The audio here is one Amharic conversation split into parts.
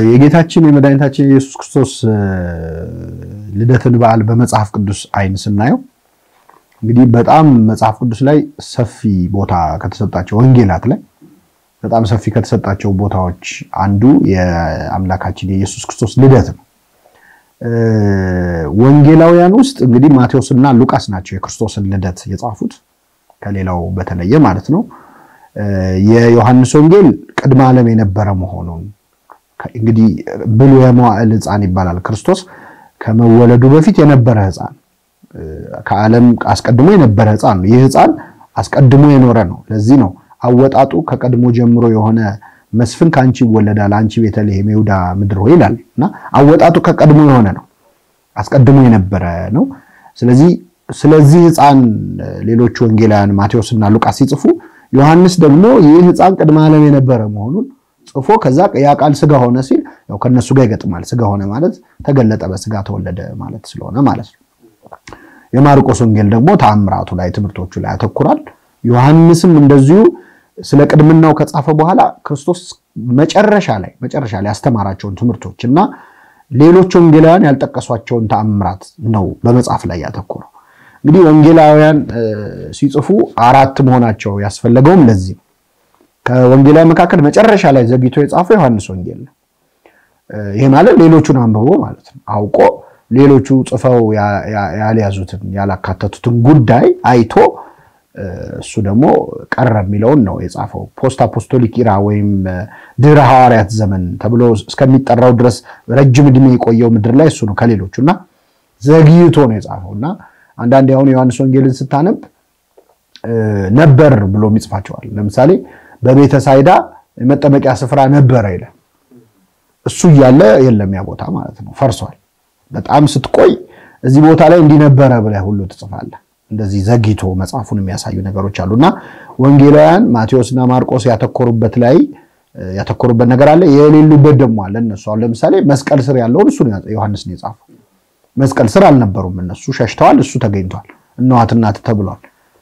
የጌታችን የመድኃኒታችን ኢየሱስ ክርስቶስ ልደትን በዓል በመጽሐፍ ቅዱስ አይን ስናየው እንግዲህ በጣም መጽሐፍ ቅዱስ ላይ ሰፊ ቦታ ከተሰጣቸው ወንጌላት ላይ በጣም ሰፊ ከተሰጣቸው ቦታዎች አንዱ የአምላካችን የኢየሱስ ክርስቶስ ልደት ነው። ወንጌላውያን ውስጥ እንግዲህ ማቴዎስና ሉቃስ ናቸው የክርስቶስን ልደት የጻፉት ከሌላው በተለየ ማለት ነው። የዮሐንስ ወንጌል ቅድመ ዓለም የነበረ መሆኑን እንግዲህ ብሉየ መዋዕል ሕፃን ይባላል። ክርስቶስ ከመወለዱ በፊት የነበረ ሕፃን ከዓለም አስቀድሞ የነበረ ሕፃን ነው። ይህ ሕፃን አስቀድሞ የኖረ ነው። ለዚህ ነው አወጣጡ ከቀድሞ ጀምሮ የሆነ መስፍን ካንቺ ይወለዳል አንቺ ቤተልሔም ይሁዳ ምድር ሆይ ይላልና አወጣጡ ከቀድሞ የሆነ ነው፣ አስቀድሞ የነበረ ነው። ስለዚህ ሕፃን ሌሎች ወንጌላውያን ማቴዎስና ሉቃስ ሲጽፉ ዮሐንስ ደግሞ ይህ ሕፃን ቅድመ ዓለም የነበረ መሆኑን ጽፎ ከዛ ያ ቃል ሥጋ ሆነ ሲል ያው ከነሱ ጋር ይገጥማል። ሥጋ ሆነ ማለት ተገለጠ በሥጋ ተወለደ ማለት ስለሆነ ማለት ነው። የማርቆስ ወንጌል ደግሞ ተአምራቱ ላይ ትምህርቶቹ ላይ ያተኩራል። ዮሐንስም እንደዚሁ ስለ ቅድምናው ከጻፈ በኋላ ክርስቶስ መጨረሻ ላይ ያስተማራቸውን ትምህርቶችና ሌሎች ወንጌላውያን ያልጠቀሷቸውን ተአምራት ነው በመጽሐፍ ላይ ያተኮረው። እንግዲህ ወንጌላውያን ሲጽፉ አራት መሆናቸው ያስፈልገውም ለዚህ ነው። ከወንጌላውያን መካከል መጨረሻ ላይ ዘግይቶ የጻፈው ዮሐንስ ወንጌል ነው። ይሄ ማለት ሌሎቹን አንብቦ ማለት ነው አውቆ ሌሎቹ ጽፈው ያልያዙትን ያላካተቱትን ጉዳይ አይቶ እሱ ደግሞ ቀረ የሚለውን ነው የጻፈው። ፖስት አፖስቶሊክ ኢራ ወይም ድህረ ሐዋርያት ዘመን ተብሎ እስከሚጠራው ድረስ ረጅም ዕድሜ የቆየው ምድር ላይ እሱ ነው ከሌሎቹና ዘግይቶ ነው የጻፈውና አንዳንድ ያሁን ዮሐንስ ወንጌልን ስታነብ ነበር ብሎ የሚጽፋቸዋል። ለምሳሌ በቤተ ሳይዳ መጠመቂያ ስፍራ ነበር ይላል። እሱ ያለ የለም ያ ቦታ ማለት ነው ፈርሷል። በጣም ስትቆይ እዚህ ቦታ ላይ እንዲነበረ ብለህ ሁሉ ትጽፋለህ። እንደዚህ ዘግይቶ መጽሐፉን የሚያሳዩ ነገሮች አሉና ወንጌላውያን ማቴዎስና ማርቆስ ያተኮሩበት ነገር አለ፣ የሌሉበት ደግሞ አለ። እነሱ አሁን ለምሳሌ መስቀል ስር ያለውን እሱ ዮሐንስ ነው የጻፈው። መስቀል ስር አልነበሩም እነሱ ሸሽተዋል፣ እሱ ተገኝቷል። እናት ተብሏል።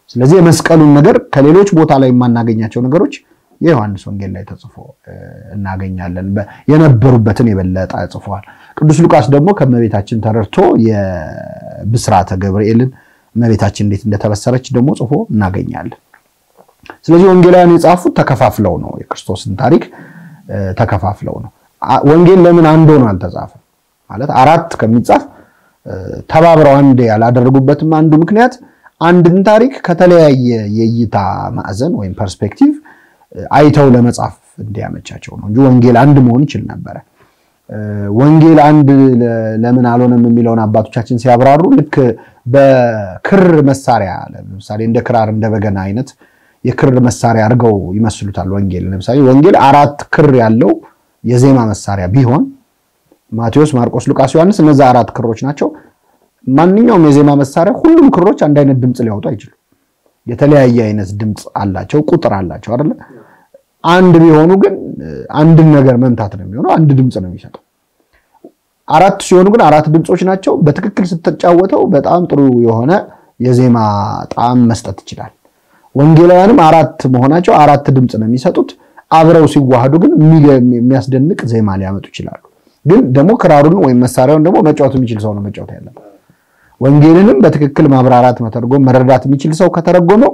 ስለዚህ የመስቀሉን ነገር ከሌሎች ቦታ ላይ የማናገኛቸው ነገሮች የዮሐንስ ወንጌል ላይ ተጽፎ እናገኛለን። የነበሩበትን የበለጠ ጽፏል። ቅዱስ ሉቃስ ደግሞ ከመቤታችን ተረድቶ የብስራተ ገብርኤልን መቤታችን እንዴት እንደተበሰረች ደግሞ ጽፎ እናገኛለን። ስለዚህ ወንጌላውያን የጻፉት ተከፋፍለው ነው፣ የክርስቶስን ታሪክ ተከፋፍለው ነው። ወንጌል ለምን አንድ ሆኖ አልተጻፈም ማለት አራት ከሚጻፍ ተባብረው አንድ ያላደረጉበትም አንዱ ምክንያት አንድን ታሪክ ከተለያየ የእይታ ማዕዘን ወይም ፐርስፔክቲቭ አይተው ለመጻፍ እንዲያመቻቸው ነው እንጂ ወንጌል አንድ መሆን ይችል ነበር። ወንጌል አንድ ለምን አልሆነም የሚለውን አባቶቻችን ሲያብራሩ ልክ በክር መሳሪያ ለምሳሌ እንደ ክራር እንደ በገና አይነት የክር መሳሪያ አድርገው ይመስሉታል ወንጌል። ለምሳሌ ወንጌል አራት ክር ያለው የዜማ መሳሪያ ቢሆን ማቴዎስ፣ ማርቆስ፣ ሉቃስ፣ ዮሐንስ እነዛ አራት ክሮች ናቸው። ማንኛውም የዜማ መሳሪያ ሁሉም ክሮች አንድ አይነት ድምጽ ሊያወጡ አይችሉም። የተለያየ አይነት ድምጽ አላቸው፣ ቁጥር አላቸው አይደል? አንድ ቢሆኑ ግን አንድን ነገር መምታት ነው የሚሆነው፣ አንድ ድምጽ ነው የሚሰጠው። አራት ሲሆኑ ግን አራት ድምጾች ናቸው። በትክክል ስትጫወተው በጣም ጥሩ የሆነ የዜማ ጣዕም መስጠት ይችላል። ወንጌላውያንም አራት መሆናቸው አራት ድምጽ ነው የሚሰጡት። አብረው ሲዋሃዱ ግን የሚያስደንቅ ዜማ ሊያመጡ ይችላሉ። ግን ደግሞ ክራሩን ወይም መሳሪያውን ደግሞ መጫወት የሚችል ሰው ነው መጫወት ያለበት። ወንጌልንም በትክክል ማብራራት መተርጎም መረዳት የሚችል ሰው ከተረጎመው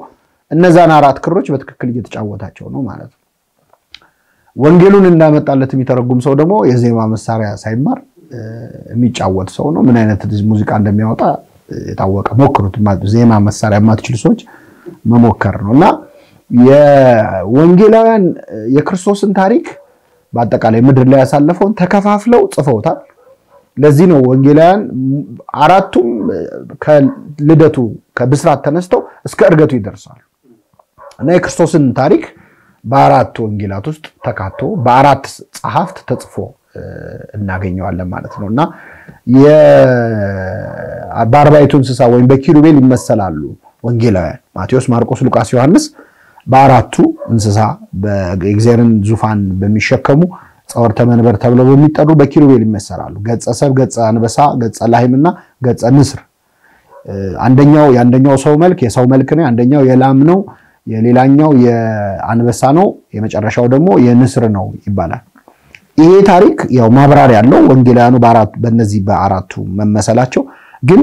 እነዛን አራት ክሮች በትክክል እየተጫወታቸው ነው ማለት ነው። ወንጌሉን እንዳመጣለት የሚተረጉም ሰው ደግሞ የዜማ መሳሪያ ሳይማር የሚጫወት ሰው ነው። ምን አይነት ሙዚቃ እንደሚያወጣ የታወቀ ሞክሩት። ዜማ መሳሪያ የማትችሉ ሰዎች መሞከር ነውና የወንጌላውያን የክርስቶስን ታሪክ በአጠቃላይ ምድር ላይ ያሳለፈውን ተከፋፍለው ጽፈውታል። ለዚህ ነው ወንጌላውያን አራቱም ከልደቱ ከብስራት ተነስተው እስከ እርገቱ ይደርሳሉ እና የክርስቶስን ታሪክ በአራት ወንጌላት ውስጥ ተካቶ በአራት ጸሐፍት ተጽፎ እናገኘዋለን ማለት ነውና በአርባዕቱ እንስሳ ወይም በኪሩቤል ይመሰላሉ ወንጌላውያን ማቴዎስ፣ ማርቆስ፣ ሉቃስ፣ ዮሐንስ በአራቱ እንስሳ በእግዚአብሔርን ዙፋን በሚሸከሙ ጸወርተ መንበር ተብለው በሚጠሩ በኪሩቤል ይመሰላሉ። ገጸ ሰብ፣ ገጸ አንበሳ፣ ገጸ ላህምና ገጸ ንስር። አንደኛው ሰው መልክ የሰው መልክ ነው፣ አንደኛው የላም ነው፣ የሌላኛው የአንበሳ ነው፣ የመጨረሻው ደግሞ የንስር ነው ይባላል። ይሄ ታሪክ ያው ማብራሪያ ያለው ወንጌላውያኑ በእነዚህ በአራቱ መመሰላቸው ግን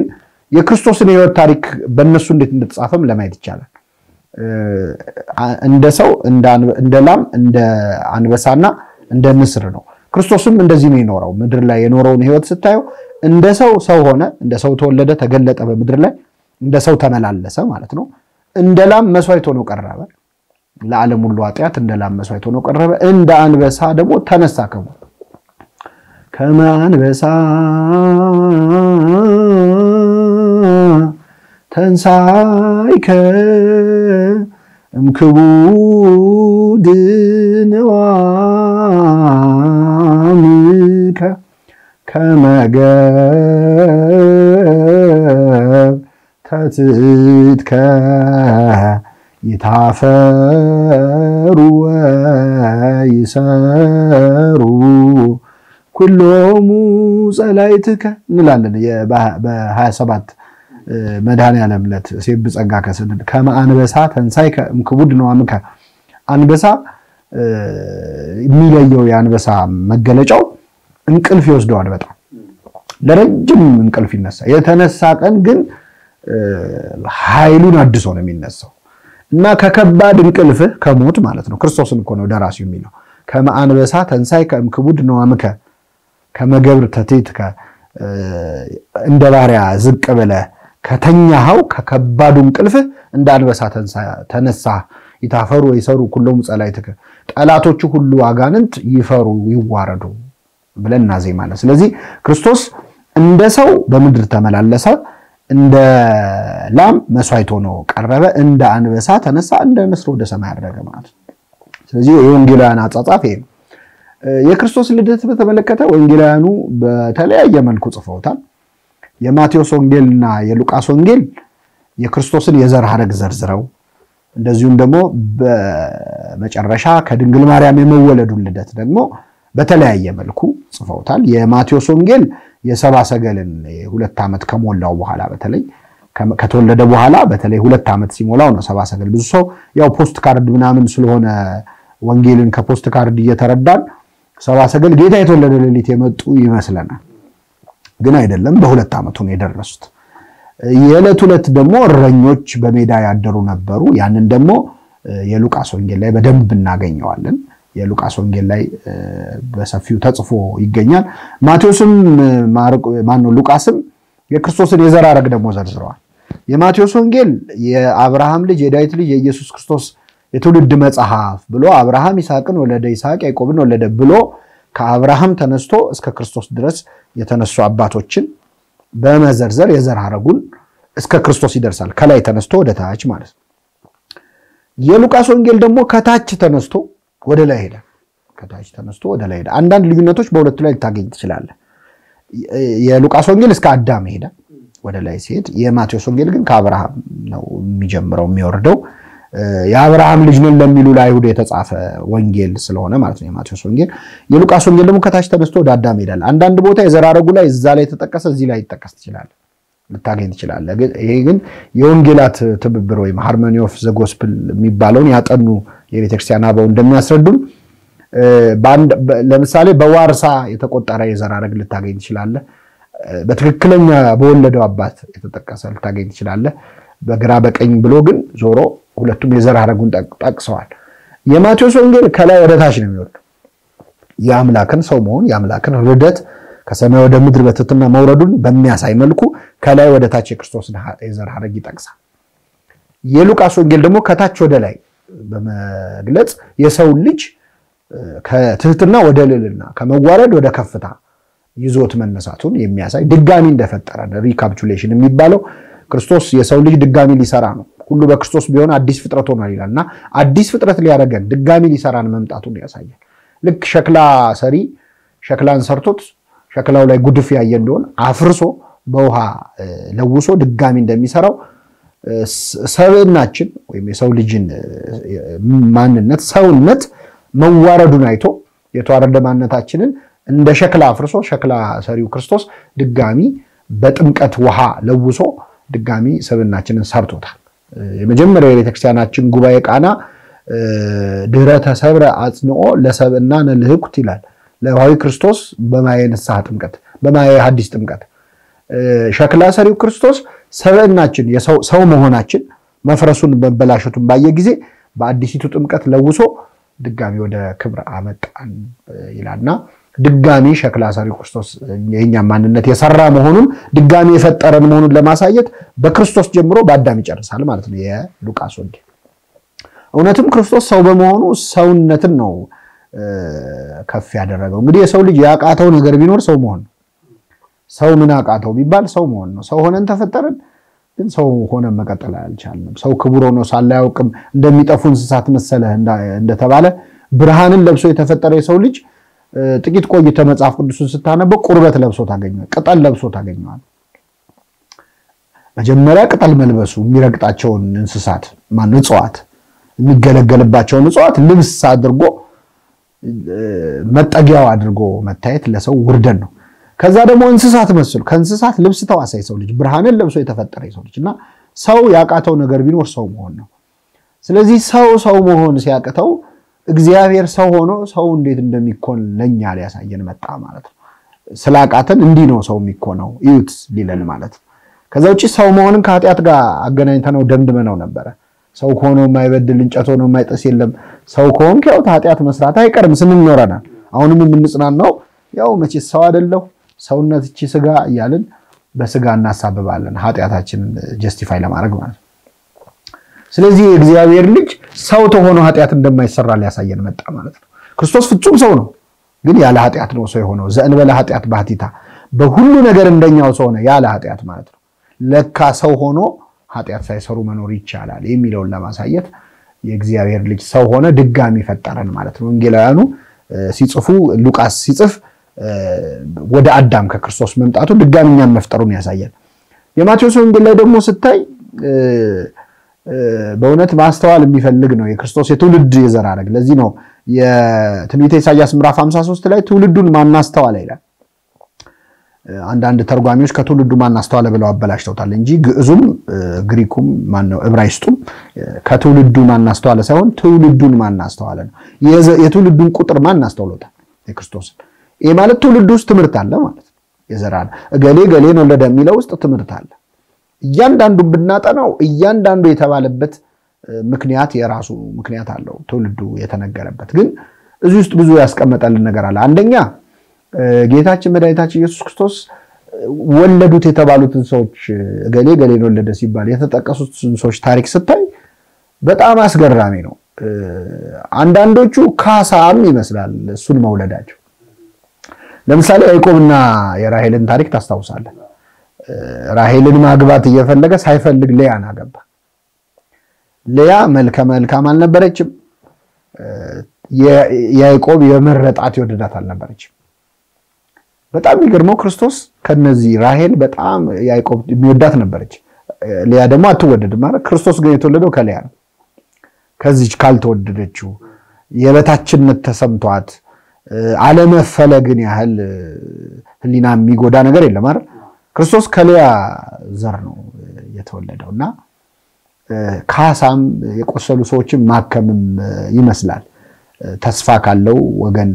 የክርስቶስን የሕይወት ታሪክ በእነሱ እንዴት እንደተጻፈም ለማየት ይቻላል። እንደ ሰው እንደ ላም እንደ አንበሳና እንደ ንስር ነው። ክርስቶስም እንደዚህ ነው የኖረው። ምድር ላይ የኖረውን ሕይወት ስታዩ እንደ ሰው ሆነ፣ እንደ ሰው ተወለደ፣ ተገለጠ በምድር ላይ እንደ ሰው ተመላለሰ ማለት ነው። እንደ ላም መስዋዕት ሆኖ ቀረበ፣ ለዓለም ሁሉ ኃጢአት እንደ ላም መስዋዕት ሆኖ ቀረበ። እንደ አንበሳ ደግሞ ተነሳ ከሞት ከመ አንበሳ ተንሣእከ እምክቡድ ንዋምከ ከመ ገብተትከ ይታፈሩ ወይሰሩ ኩሎሙ ጸላእትከ እንላለን። በ27 መድኃኔዓለም ዕለት ሴብ ጸጋ ከስንል ከመ አንበሳ ተንሣእከ እምክቡድ ንዋምከ አንበሳ የሚለየው የአንበሳ መገለጫው እንቅልፍ ይወስደዋል። በጣም ለረጅም እንቅልፍ ይነሳ። የተነሳ ቀን ግን ኃይሉን አድሶ ነው የሚነሳው እና ከከባድ እንቅልፍ ከሞት ማለት ነው። ክርስቶስን እኮ ነው ደራሲው የሚለው ከመ አንበሳ ተንሣእከ እምክቡድ ንዋምከ ከመ ገብተትከ እንደ ባሪያ ዝቅ ብለህ ከተኛኸው ከከባዱ እንቅልፍ እንደ አንበሳ ተነሳ። ይታፈሩ ወይሰሩ ኩሎሙ ጸላእትከ ጠላቶቹ ሁሉ አጋንንት ይፈሩ ይዋረዱ ብለን እናዜማለን። ስለዚህ ክርስቶስ እንደ ሰው በምድር ተመላለሰ፣ እንደ ላም መስዋዕት ሆኖ ቀረበ፣ እንደ አንበሳ ተነሳ፣ እንደ ንስር ወደ ሰማይ አረገ ማለት ነው። ስለዚህ የወንጌላውያን አጻጻፍ ይሄ ነው። የክርስቶስ ልደት በተመለከተ ወንጌላውያኑ በተለያየ መልኩ ጽፈውታል። የማቴዎስ ወንጌልና የሉቃስ ወንጌል የክርስቶስን የዘር ሐረግ ዘርዝረው እንደዚሁም ደግሞ በመጨረሻ ከድንግል ማርያም የመወለዱን ልደት ደግሞ በተለያየ መልኩ ጽፈውታል። የማቴዎስ ወንጌል የሰባ ሰገልን 2 ዓመት ከሞላው በኋላ በተለይ ከተወለደ በኋላ በተለይ 2 ዓመት ሲሞላው ነው ሰባ ሰገል። ብዙ ሰው ያው ፖስት ካርድ ምናምን ስለሆነ ወንጌልን ከፖስት ካርድ እየተረዳን ሰባ ሰገል ጌታ የተወለደ ሌሊት የመጡ ይመስለናል። ግን አይደለም፣ በ2 ዓመቱ ነው የደረሱት። የዕለት ዕለት ደግሞ እረኞች በሜዳ ያደሩ ነበሩ። ያንን ደግሞ የሉቃስ ወንጌል ላይ በደንብ እናገኘዋለን። የሉቃስ ወንጌል ላይ በሰፊው ተጽፎ ይገኛል። ማቴዎስም ሉቃስም የክርስቶስን የዘር ሐረግ ደግሞ ዘርዝረዋል። የማቴዎስ ወንጌል የአብርሃም ልጅ የዳዊት ልጅ የኢየሱስ ክርስቶስ የትውልድ መጽሐፍ ብሎ አብርሃም ይስሐቅን ወለደ፣ ይስሐቅ ያዕቆብን ወለደ ብሎ ከአብርሃም ተነስቶ እስከ ክርስቶስ ድረስ የተነሱ አባቶችን በመዘርዘር የዘር ሐረጉን እስከ ክርስቶስ ይደርሳል። ከላይ ተነስቶ ወደ ታች ማለት ነው። የሉቃስ ወንጌል ደግሞ ከታች ተነስቶ ወደ ላይ ሄደ። ከታች ተነስቶ ወደ ላይ ሄደ። አንዳንድ ልዩነቶች በሁለቱ ላይ ልታገኝ ትችላለህ። የሉቃስ ወንጌል እስከ አዳም ሄደ ወደ ላይ ሲሄድ፣ የማቴዎስ ወንጌል ግን ከአብርሃም ነው የሚጀምረው የሚወርደው። የአብርሃም ልጅ ነን ለሚሉ ለአይሁድ የተጻፈ ወንጌል ስለሆነ ማለት ነው የማቴዎስ ወንጌል። የሉቃስ ወንጌል ደግሞ ከታች ተነስቶ ወደ አዳም ሄዳል። አንዳንድ ቦታ የዘር ሐረጉ ላይ እዛ ላይ ተጠቀሰ እዚህ ላይ ይጠቀስ ትችላለህ ልታገኝ ትችላለህ። ይሄ ግን የወንጌላት ትብብር ወይም ሃርሞኒ ኦፍ ዘ ጎስፕል የሚባለውን ያጠኑ የቤተክርስቲያን አበው እንደሚያስረዱን ለምሳሌ በዋርሳ የተቆጠረ የዘር ሐረግ ልታገኝ ትችላለህ። በትክክለኛ በወለደው አባት የተጠቀሰ ልታገኝ ትችላለህ። በግራ በቀኝ ብሎ ግን ዞሮ ሁለቱም የዘር ሐረጉን ጠቅሰዋል። የማቴዎስ ወንጌል ከላይ ወደ ታች ነው የሚወርደው። የአምላክን ሰው መሆን የአምላክን ርደት ከሰማይ ወደ ምድር በትሕትና መውረዱን በሚያሳይ መልኩ ከላይ ወደ ታች የክርስቶስን የዘር ሐረግ ይጠቅሳል። የሉቃስ ወንጌል ደግሞ ከታች ወደ ላይ በመግለጽ የሰው ልጅ ከትሕትና ወደ ልዕልና ከመዋረድ ወደ ከፍታ ይዞት መነሳቱን የሚያሳይ ድጋሚ እንደፈጠረ ሪካፕቹሌሽን የሚባለው ክርስቶስ የሰው ልጅ ድጋሚ ሊሰራ ነው። ሁሉ በክርስቶስ ቢሆን አዲስ ፍጥረት ሆኗል ይላልና አዲስ ፍጥረት ሊያደርገን ድጋሚ ሊሰራን መምጣቱን ያሳያል። ልክ ሸክላ ሰሪ ሸክላን ሰርቶት ሸክላው ላይ ጉድፍ ያየ እንደሆነ አፍርሶ በውሃ ለውሶ ድጋሚ እንደሚሰራው ሰውነታችን ወይም የሰው ልጅን ማንነት ሰውነት መዋረዱን አይቶ የተዋረደ ማንነታችንን እንደ ሸክላ አፍርሶ ሸክላ ሰሪው ክርስቶስ ድጋሚ በጥምቀት ውሃ ለውሶ ድጋሚ ሰውነታችንን ሰርቶታል። የመጀመሪያው የቤተክርስቲያናችን ጉባኤ ቃና ድህረ ተሰብረ አጽንኦ ለሰብእና ነልህኩት ይላል። ለሐዋዊ ክርስቶስ በማየ ንስሐ ጥምቀት በማየ ሐዲስ ጥምቀት ሸክላ ሰሪው ክርስቶስ ሰብእናችን ሰው መሆናችን መፍረሱን በበላሸቱን ባየ ጊዜ በአዲሲቱ ጥምቀት ለውሶ ድጋሚ ወደ ክብር አመጣን ይላልና ድጋሚ ሸክላ ሰሪው ክርስቶስ የኛ ማንነት የሰራ መሆኑን ድጋሚ የፈጠረን መሆኑን ለማሳየት በክርስቶስ ጀምሮ በአዳም ይጨርሳል ማለት ነው የሉቃስ ወንጌል። እውነትም ክርስቶስ ሰው በመሆኑ ሰውነትን ነው ከፍ ያደረገው። እንግዲህ የሰው ልጅ ያቃተው ነገር ቢኖር ሰው መሆን ነው። ሰው ምን አቃተው ቢባል ሰው መሆን ነው። ሰው ሆነን ተፈጠረን፣ ግን ሰው ሆነን መቀጠል አልቻልንም። ሰው ክቡር ሆኖ ሳለ ያውቅም እንደሚጠፉ እንስሳት መሰለ እንደተባለ ብርሃንን ለብሶ የተፈጠረ የሰው ልጅ ጥቂት ቆይተ መጽሐፍ ቅዱስን ስታነበው ቁርበት ለብሶ ታገኛለህ፣ ቅጠል ለብሶ ታገኛለህ። መጀመሪያ ቅጠል መልበሱ የሚረግጣቸውን እንስሳት እጽዋት የሚገለገልባቸውን እጽዋት ልብስ አድርጎ መጠጊያው አድርጎ መታየት ለሰው ውርደት ነው። ከዛ ደግሞ እንስሳት መስሉ ከእንስሳት ልብስ ተዋሳ የሰው ልጅ ብርሃንን ለብሶ የተፈጠረ የሰው ልጅና ሰው ያቃተው ነገር ቢኖር ሰው መሆን ነው። ስለዚህ ሰው መሆን ሲያቀተው እግዚአብሔር ሰው ሆኖ ሰው እንዴት እንደሚኮን ለኛ ሊያሳየን መጣ ማለት ነው። ስላቃተን እንዲህ ነው ሰው የሚኮነው እዩት ሊለን ማለት ነው። ከዛ ውጪ ሰው መሆንን ከኃጢአት ጋር አገናኝተነው ደምድመነው ነበር። ሰው ሆኖ የማይበድል እንጨት ሆኖ የማይጥስ የለም። ሰው ከሆንክ ያው ኃጢአት መስራት አይቀርም ስንል ኖረናል። አሁንም የምንጽናናው ያው መቼ ሰው አይደለው ሰውነት እቺ ስጋ እያልን በስጋ እናሳብባለን ኃጢአታችንን ጀስቲፋይ ለማድረግ ማለት ነው። ስለዚህ እግዚአብሔር ልጅ ሰው ተሆኖ ኃጢአት እንደማይሰራ ሊያሳየን መጣ ማለት ነው። ክርስቶስ ፍጹም ሰው ነው፣ ግን ያለ ኃጢአት ነው ሰው የሆነው። ዘእንበለ ኃጢአት ባህቲታ በሁሉ ነገር እንደኛው ሰው ነው ያለ ኃጢአት ማለት ነው። ለካ ሰው ሆኖ ኃጢአት ሳይሰሩ መኖር ይቻላል የሚለውን ለማሳየት የእግዚአብሔር ልጅ ሰው ሆነ ድጋሚ ፈጠረን ማለት ነው። ወንጌላውያኑ ሲጽፉ ሉቃስ ሲጽፍ ወደ አዳም ከክርስቶስ መምጣቱ ድጋሚኛን መፍጠሩን ያሳያል። የማቴዎስ ወንጌል ላይ ደግሞ ስታይ በእውነት ማስተዋል የሚፈልግ ነው የክርስቶስ የትውልድ የዘር ሐረግ። ለዚህ ነው የትንቢተ ኢሳይያስ ምዕራፍ 53 ላይ ትውልዱን ማናስተዋለ ይላል። አንዳንድ ተርጓሚዎች ከትውልዱ ማናስተዋለ ብለው አበላሽተውታል እንጂ ግዕዙም ግሪኩም ማነው ዕብራይስጡም ከትውልዱ ማናስተዋለ ሳይሆን ትውልዱን ማናስተዋለ ነው። የትውልዱን ቁጥር ማናስተውሎታል የክርስቶስን። ይሄ ማለት ትውልዱ ውስጥ ትምህርት አለ ማለት ነው። የዘራን ገሌን ወለደ የሚለው ውስጥ ትምህርት አለ። እያንዳንዱን ብናጠናው እያንዳንዱ የተባለበት ምክንያት የራሱ ምክንያት አለው ትውልዱ የተነገረበት። ግን እዚህ ውስጥ ብዙ ያስቀመጠልን ነገር አለ። አንደኛ ጌታችን መድኃኒታችን ኢየሱስ ክርስቶስ ወለዱት የተባሉትን ሰዎች ገሌን ወለደ ሲባል የተጠቀሱትን ሰዎች ታሪክ ስታይ በጣም አስገራሚ ነው። አንዳንዶቹ ካሳም ይመስላል እሱን መውለዳቸው። ለምሳሌ ያዕቆብና የራሔልን ታሪክ ታስታውሳለህ። ራሔልን ማግባት እየፈለገ ሳይፈልግ ሌያን አገባ። ሌያ መልካም አልነበረችም። ያዕቆብ የመረጣት የወደዳት አልነበረችም። በጣም የሚገርመው ክርስቶስ ከነዚህ ራሔል በጣም ያዕቆብ የሚወዳት ነበረች። ሌያ ደግሞ አትወደድም ማለት ክርስቶስ ግን የተወለደው ከሌያ ነው። ከዚህ ካልተወደደችው የበታችነት ተሰምቷት አለመፈለግን ያህል ህሊና የሚጎዳ ነገር የለም አይደል? ክርስቶስ ከሌያ ዘር ነው የተወለደውና ካሳም የቆሰሉ ሰዎችን ማከምም ይመስላል። ተስፋ ካለው ወገን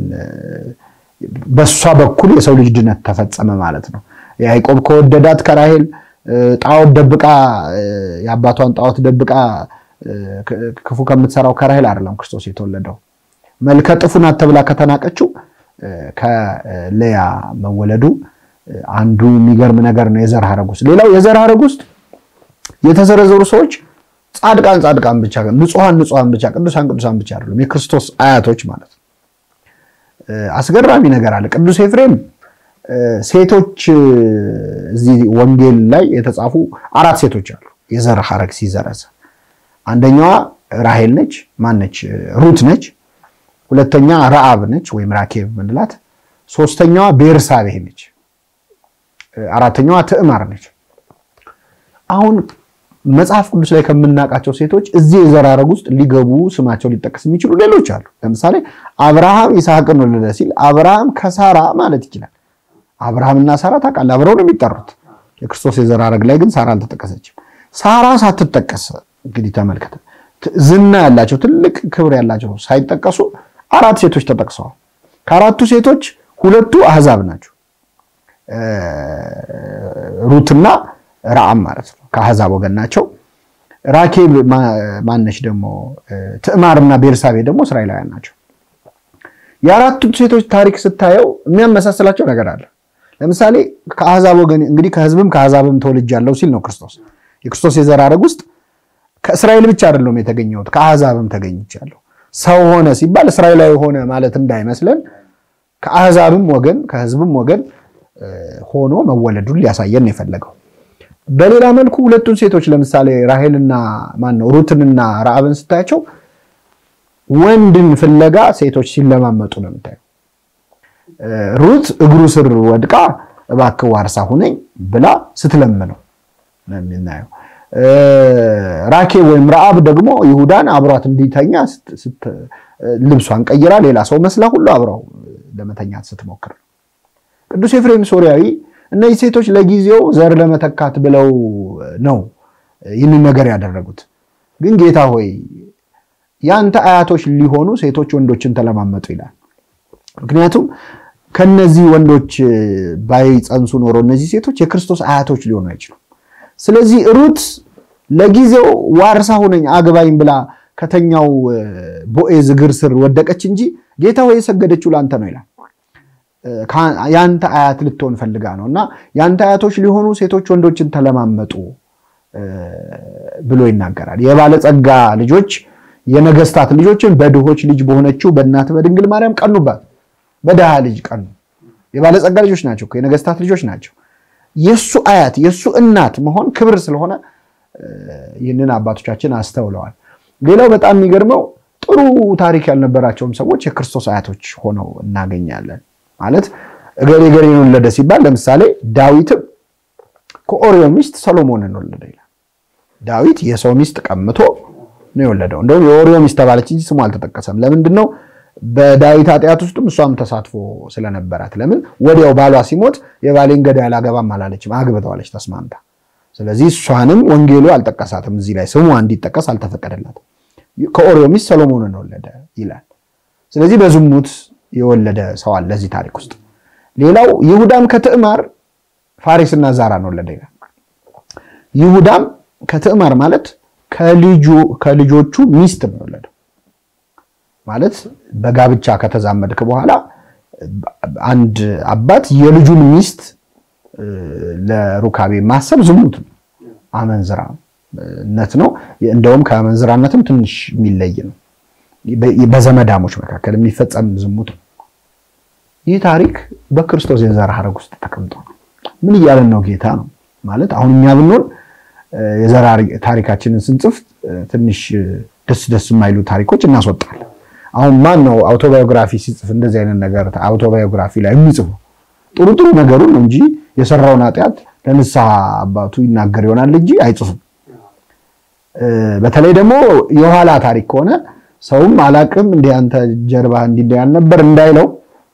በሷ በኩል የሰው ልጅ ድነት ተፈጸመ ማለት ነው። ያዕቆብ ከወደዳት ከራሔል ጣዖት ደብቃ የአባቷን ጣዖት ደብቃ ክፉ ከምትሰራው ከራሔል አይደለም ክርስቶስ የተወለደው። መልከ ጥፉ ናት ተብላ ከተናቀችው ከሌያ መወለዱ አንዱ የሚገርም ነገር ነው የዘር ሐረግ ውስጥ። ሌላው የዘር ሐረግ ውስጥ የተዘረዘሩ ሰዎች ጻድቃን ብቻ ንጹሃን ብቻ ቅዱሳን ብቻ አይደሉም፣ የክርስቶስ አያቶች ማለት ነው። አስገራሚ ነገር አለ። ቅዱስ ኤፍሬም ሴቶች እዚህ ወንጌል ላይ የተጻፉ 4 ሴቶች አሉ የዘር ሐረግ ሲዘረዘ። አንደኛዋ ራሔል ነች፣ ማነች? ሩት ነች። ሁለተኛ ረዓብ ነች ወይም ራኬብ ምንላት። ሶስተኛዋ ቤርሳቤህ ነች። አራተኛዋ ትዕማር ነች። አሁን መጽሐፍ ቅዱስ ላይ ከምናቃቸው ሴቶች እዚህ የዘር ሐረግ ውስጥ ሊገቡ ስማቸው ሊጠቀስ የሚችሉ ሌሎች አሉ። ለምሳሌ አብርሃም ይስሐቅን ወለደ ሲል አብርሃም ከሳራ ማለት ይችላል። አብርሃምና ሳራ ታውቃለህ አብረው ነው የሚጠሩት። የክርስቶስ የዘር ሐረግ ላይ ግን ሳራ አልተጠቀሰችም። ሳራ ሳትጠቀስ እንግዲህ ተመልከተ ዝና ያላቸው ትልቅ ክብር ያላቸው ሳይጠቀሱ 4 ሴቶች ተጠቅሰዋል። ከአራቱ ሴቶች ሁለቱ አህዛብ ናቸው። ሩትና ራዓም ማለት ነው ከአህዛብ ወገን ናቸው። ራኬብ ማነሽ ደግሞ ትዕማርና ቤርሳቤ ደግሞ እስራኤላውያን ናቸው። የአራቱ ሴቶች ታሪክ ስታየው የሚያመሳስላቸው ነገር አለ። ለምሳሌ ከአህዛብ ወገን እንግዲህ ከህዝብም ከአህዛብም ተወልጃለሁ ሲል ነው ክርስቶስ። የክርስቶስ የዘር ሐረግ ውስጥ ከእስራኤል ብቻ አይደለም የተገኘው ከአህዛብም ተገኝቻለሁ። ሰው ሆነ ሲባል እስራኤላዊ ሆነ ማለት እንዳይመስለን ከአህዛብም ወገን ከህዝብም ወገን ሆኖ መወለዱን ሊያሳየን የፈለገው። በሌላ መልኩ ሁለቱን ሴቶች ለምሳሌ ራሔልና ሩትንና ራዓብን ስታያቸው ወንድን ፍለጋ ሴቶች ሲለማመጡ ነው የምታየው። ሩት እግሩ ስር ወድቃ እባክህ ዋርሳ ሁነኝ ብላ ስትለምነው ነው የምናየው። ራኬብ ወይም ራዓብ ደግሞ ይሁዳን አብሯት እንዲተኛ ልብሷን ቀይራ ሌላ ሰው መስላ ሁሉ አብረው ለመተኛት ስትሞክር። ቅዱስ ኤፍሬም ሶሪያዊ እነዚህ ሴቶች ለጊዜው ዘር ለመተካት ብለው ነው ይህንን ነገር ያደረጉት። ግን ጌታ ሆይ ያንተ አያቶች ሊሆኑ ሴቶች ወንዶችን ተለማመጡ ይላል። ምክንያቱም ከነዚህ ወንዶች ባይጸንሱ ኖሮ እነዚህ ሴቶች የክርስቶስ አያቶች ሊሆኑ አይችሉም። ስለዚህ ሩት ለጊዜው ዋርሳ ሆነኝ አግባኝ ብላ ከተኛው ቦዔዝ እግር ስር ወደቀች እንጂ ጌታ ሆይ የሰገደችው ላንተ ነው ይላል። ያንተ አያት ልትሆን ፈልጋ ነውና ያንተ አያቶች ሊሆኑ ሴቶች ወንዶችን ተለማመጡ ብሎ ይናገራል። የባለጸጋ ልጆች የነገስታት ልጆችን በድሆች ልጅ በሆነችው በእናት በድንግል ማርያም ቀኑባት። በደሃ ልጅ ቀኑ። የባለጸጋ ልጆች ናቸው የነገስታት ልጆች ናቸው። የሱ አያት የሱ እናት መሆን ክብር ስለሆነ ይህንን አባቶቻችን አስተውለዋል። ሌላው በጣም የሚገርመው ጥሩ ታሪክ ያልነበራቸውም ሰዎች የክርስቶስ አያቶች ሆነው እናገኛለን። ማለት እገሌ ወለደ ሲባል ለምሳሌ ዳዊትም ከኦሪዮ ሚስት ሰሎሞንን ወለደ ይላል። ዳዊት የሰው ሚስት ቀምቶ ነው የወለደው። እንደውም የኦሪዮ ሚስት ተባለች እንጂ ስሙ አልተጠቀሰም። ለምንድነው? በዳዊት ኃጢአት ውስጥም እሷም ተሳትፎ ስለነበራት። ለምን ወዲያው ባሏ ሲሞት የባሌን ገዳይ አላገባም አላለችም፣ አግብተዋለች ተስማምታ። ስለዚህ እሷንም ወንጌሉ አልጠቀሳትም። እዚህ ላይ ስሙ እንዲጠቀስ አልተፈቀደላትም። ከኦሪዮ ሚስት ሰሎሞንን ወለደ ይላል። ስለዚህ በዝሙት የወለደ ሰው አለ እዚህ ታሪክ ውስጥ። ሌላው ይሁዳም ከትዕማር ፋሬስና ዛራን ወለደ ይላል። ይሁዳም ከትዕማር ማለት ከልጆቹ ሚስት ነው የወለደው። ማለት በጋብቻ ከተዛመድክ በኋላ አንድ አባት የልጁን ሚስት ለሩካቤ ማሰብ ዝሙት ነው፣ አመንዝራነት ነው። እንደውም ከአመንዝራነትም ትንሽ የሚለይ ነው። በዘመዳሞች መካከል የሚፈጸም ዝሙት ነው። ይህ ታሪክ በክርስቶስ የዘር ሐረግ ውስጥ ተቀምጧል። ምን እያለን ነው ጌታ ነው ማለት? አሁን እኛ ብንሆን የዘር ታሪካችንን ስንጽፍ ትንሽ ደስ የማይሉ ታሪኮች እናስወጣለን። አሁን ማን ነው አውቶባዮግራፊ ሲጽፍ እንደዚህ አይነት ነገር አውቶባዮግራፊ ላይ የሚጽፉ? ጥሩ ነገሩን እንጂ የሰራውን ኃጢአት ለንስሐ አባቱ ይናገር ይሆናል እንጂ አይጽፍም። በተለይ ደግሞ የኋላ ታሪክ ከሆነ ሰውም አላቅም እንደ አንተ ጀርባ እንዲያል ነበር እንዳይለው